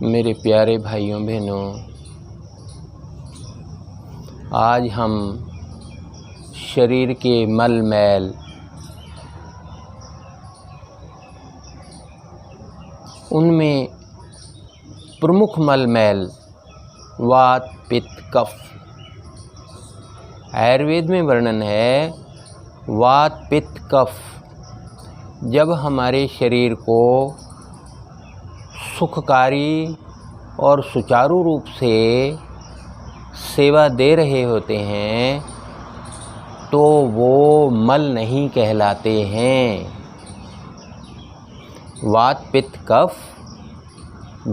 मेरे प्यारे भाइयों बहनों, आज हम शरीर के मल मैल, उनमें प्रमुख मल मैल वात पित्त कफ। आयुर्वेद में वर्णन है वात पित्त कफ जब हमारे शरीर को सुखकारी और सुचारू रूप से सेवा दे रहे होते हैं तो वो मल नहीं कहलाते हैं। वात पित्त कफ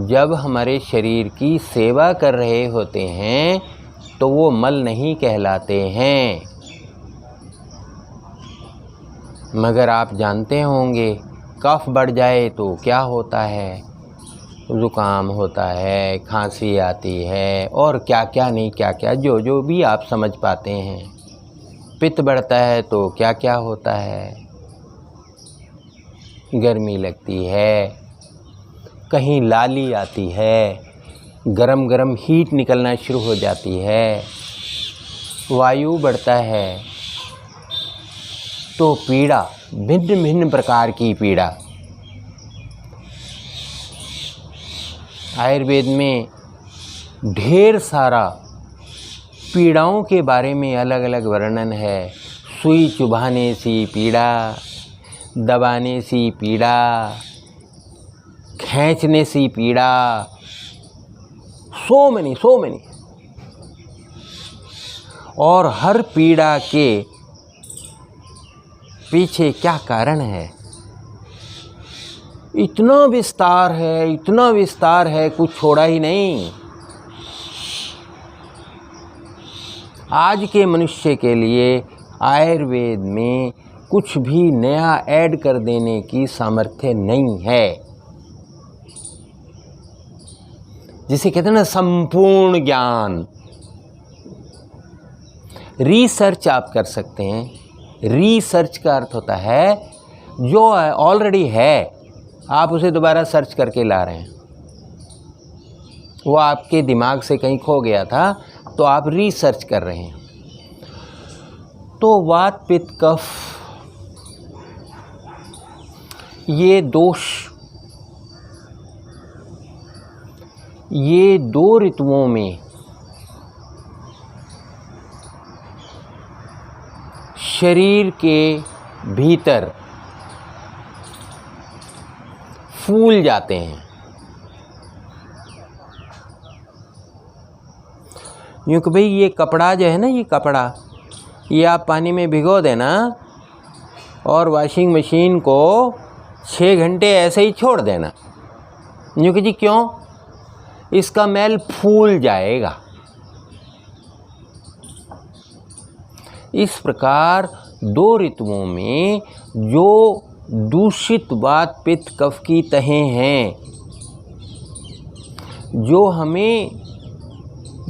जब हमारे शरीर की सेवा कर रहे होते हैं तो वो मल नहीं कहलाते हैं। मगर आप जानते होंगे कफ बढ़ जाए तो क्या होता है, ज़ुकाम होता है, खांसी आती है और क्या क्या नहीं क्या क्या जो भी आप समझ पाते हैं। पित्त बढ़ता है तो क्या क्या होता है, गर्मी लगती है, कहीं लाली आती है, गरम गरम हीट निकलना शुरू हो जाती है, वायु बढ़ता है तो पीड़ा, भिन्न भिन्न प्रकार की पीड़ा। आयुर्वेद में ढेर सारा पीड़ाओं के बारे में अलग अलग वर्णन है। सुई चुभाने सी पीड़ा, दबाने सी पीड़ा, खींचने सी पीड़ा, सो मनी। और हर पीड़ा के पीछे क्या कारण है, इतना विस्तार है कुछ छोड़ा ही नहीं। आज के मनुष्य के लिए आयुर्वेद में कुछ भी नया ऐड कर देने की सामर्थ्य नहीं है। जिसे कहते हैं ना संपूर्ण ज्ञान। रिसर्च आप कर सकते हैं। रिसर्च का अर्थ होता है जो ऑलरेडी है आप उसे दोबारा सर्च करके ला रहे हैं। वो आपके दिमाग से कहीं खो गया था तो आप रिसर्च कर रहे हैं। तो वात पित्त कफ, ये दोष, ये दो ऋतुओं में शरीर के भीतर फूल जाते हैं। यूँ कि भाई ये कपड़ा जो है ना, ये कपड़ा ये आप पानी में भिगो देना और वॉशिंग मशीन को 6 घंटे ऐसे ही छोड़ देना। यूँ कि जी क्यों, इसका मैल फूल जाएगा। इस प्रकार दो ऋतुओं में जो दूषित वात पित्त कफ की तहें हैं, जो हमें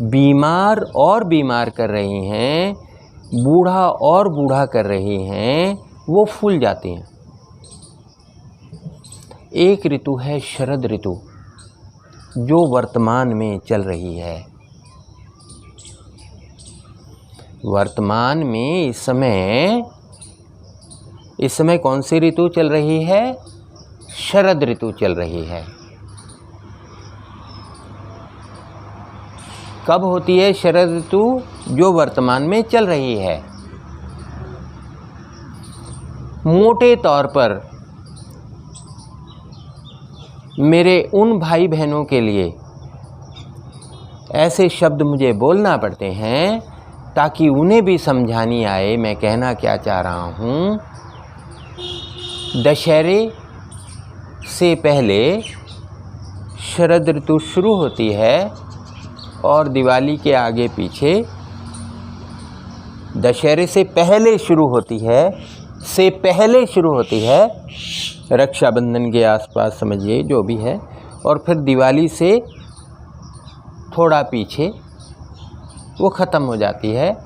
बीमार कर रही हैं, बूढ़ा और बूढ़ा कर रही हैं, वो फूल जाती हैं। एक ऋतु है शरद ऋतु जो वर्तमान में चल रही है। वर्तमान में इस समय कौन सी ऋतु चल रही है? शरद ऋतु चल रही है। कब होती है शरद ऋतु? जो वर्तमान में चल रही है। मोटे तौर पर मेरे उन भाई बहनों के लिए ऐसे शब्द मुझे बोलना पड़ते हैं ताकि उन्हें भी समझानी आए मैं कहना क्या चाह रहा हूँ। दशहरे से पहले शरद ऋतु शुरू होती है और दिवाली के आगे पीछे दशहरे से पहले शुरू होती है, रक्षाबंधन के आसपास समझिए जो भी है, और फिर दिवाली से थोड़ा पीछे वो ख़त्म हो जाती है।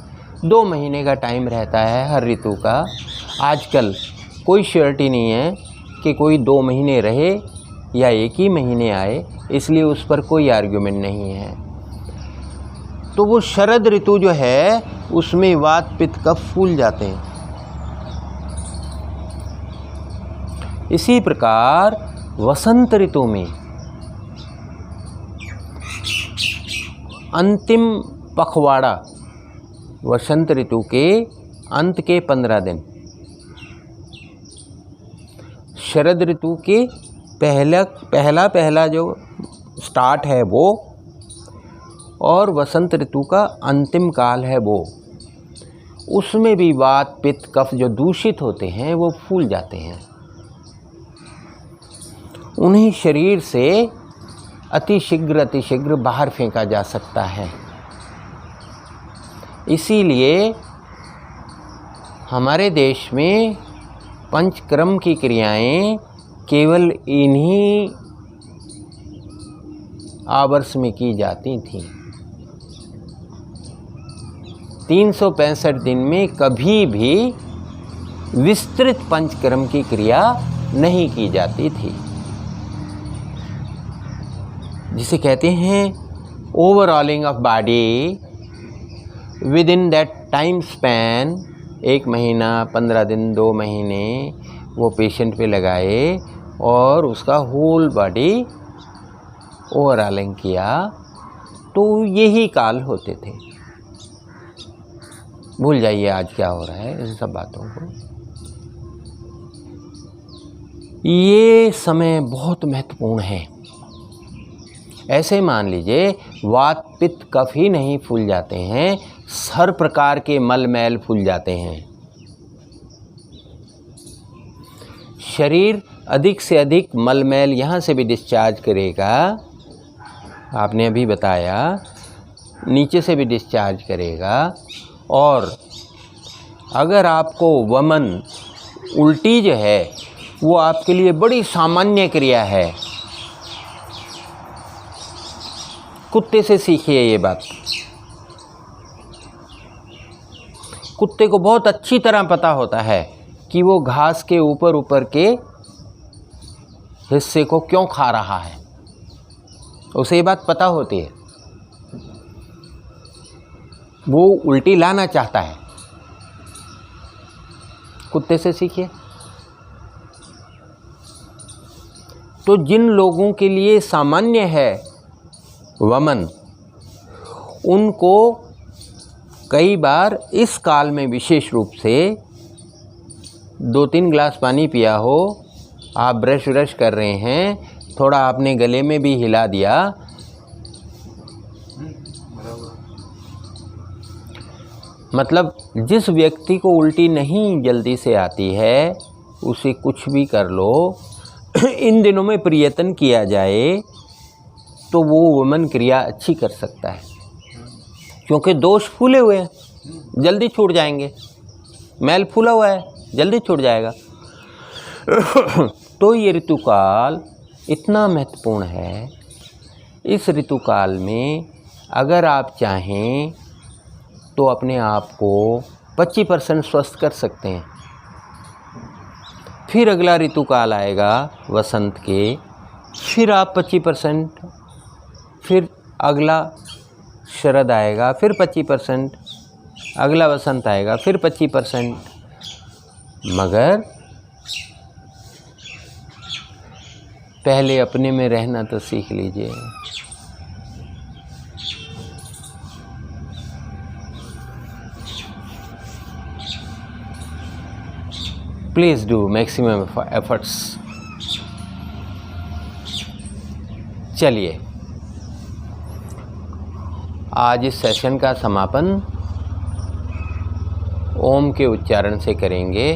2 महीने का टाइम रहता है हर ऋतु का। आजकल कोई श्योरिटी नहीं है कि कोई 2 महीने रहे या एक ही महीने आए। इसलिए उस पर कोई आर्ग्यूमेंट नहीं है। तो वो शरद ऋतु जो है उसमें वात पित्त कफ फूल जाते हैं। इसी प्रकार वसंत ऋतु में अंतिम पखवाड़ा, वसंत ऋतु के अंत के 15 दिन, शरद ऋतु के पहला जो स्टार्ट है वो, और वसंत ऋतु का अंतिम काल है वो, उसमें भी वात पित्त कफ जो दूषित होते हैं वो फूल जाते हैं। उन्हें शरीर से अतिशीघ्र बाहर फेंका जा सकता है। इसीलिए हमारे देश में पंचकर्म की क्रियाएं केवल इन्हीं आवर्स में की जाती थीं। 365 दिन में कभी भी विस्तृत पंचकर्म की क्रिया नहीं की जाती थी, जिसे कहते हैं overhauling of body with in that time span. 1 महीना, 15 दिन, 2 महीने वो पेशेंट पे लगाए और उसका होल बॉडी ओवरऑलिंग किया, तो यही काल होते थे। भूल जाइए आज क्या हो रहा है इन सब बातों को। ये समय बहुत महत्वपूर्ण है। ऐसे मान लीजिए वात पित्त कफ ही नहीं फूल जाते हैं, हर प्रकार के मल मैल फूल जाते हैं। शरीर अधिक से अधिक मल मैल यहाँ से भी डिस्चार्ज करेगा, आपने अभी बताया, नीचे से भी डिस्चार्ज करेगा। और अगर आपको वमन, उल्टी जो है वो आपके लिए बड़ी सामान्य क्रिया है, कुत्ते से सीखिए ये बात। कुत्ते को बहुत अच्छी तरह पता होता है कि वो घास के ऊपर के हिस्से को क्यों खा रहा है, उसे ये बात पता होती है। वो उल्टी लाना चाहता है, कुत्ते से सीखिए। तो जिन लोगों के लिए सामान्य है वमन, उनको कई बार इस काल में विशेष रूप से 2-3 गिलास पानी पिया हो, आप ब्रश व्रश कर रहे हैं, थोड़ा आपने गले में भी हिला दिया, मतलब जिस व्यक्ति को उल्टी नहीं जल्दी से आती है उसे कुछ भी कर लो, इन दिनों में प्रयत्न किया जाए तो वो वमन क्रिया अच्छी कर सकता है, क्योंकि दोष फूले हुए हैं, जल्दी छूट जाएंगे। मैल फूला हुआ है, जल्दी छूट जाएगा। तो ये ऋतुकाल इतना महत्वपूर्ण है। इस ऋतुकाल में अगर आप चाहें तो अपने आप को 25% स्वस्थ कर सकते हैं। फिर अगला ऋतुकाल आएगा वसंत के, फिर आप 25%, फिर अगला शरद आएगा, फिर 25%, अगला वसंत आएगा, फिर 25%। मगर पहले अपने में रहना तो सीख लीजिए। Please do maximum efforts. चलिए, आज इस सेशन का समापन ओम के उच्चारण से करेंगे।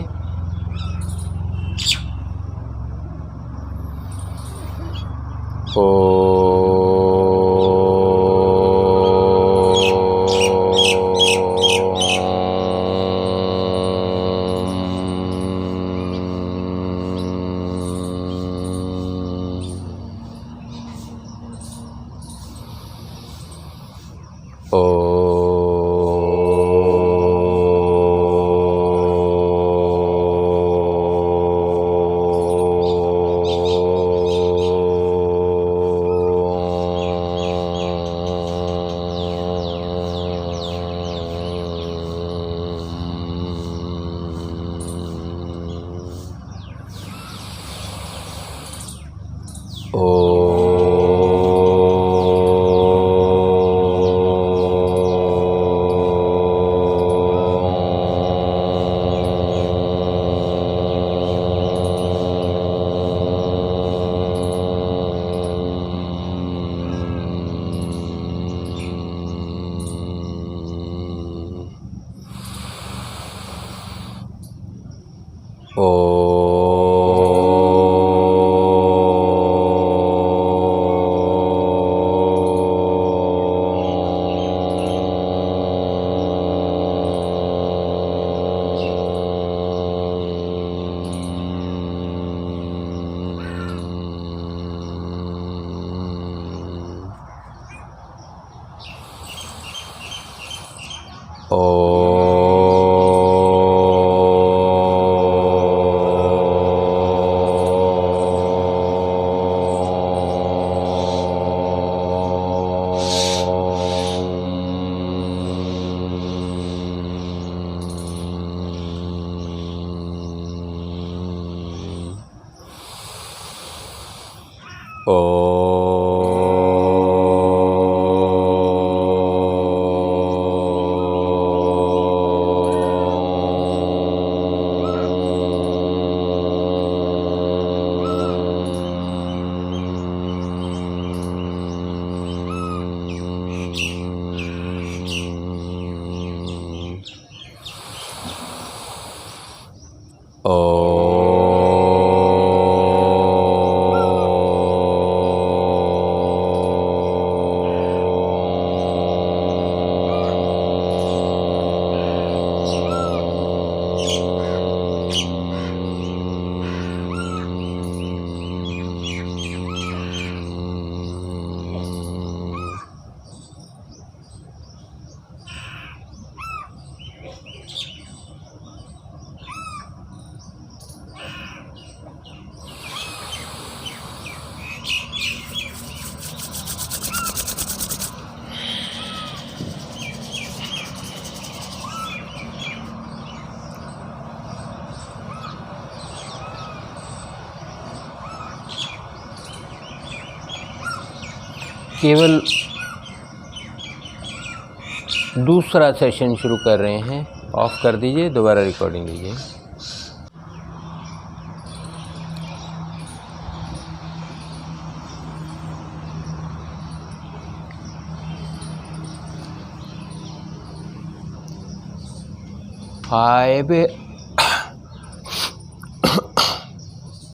केवल दूसरा सेशन शुरू कर रहे हैं, ऑफ कर दीजिए, दोबारा रिकॉर्डिंग लीजिए।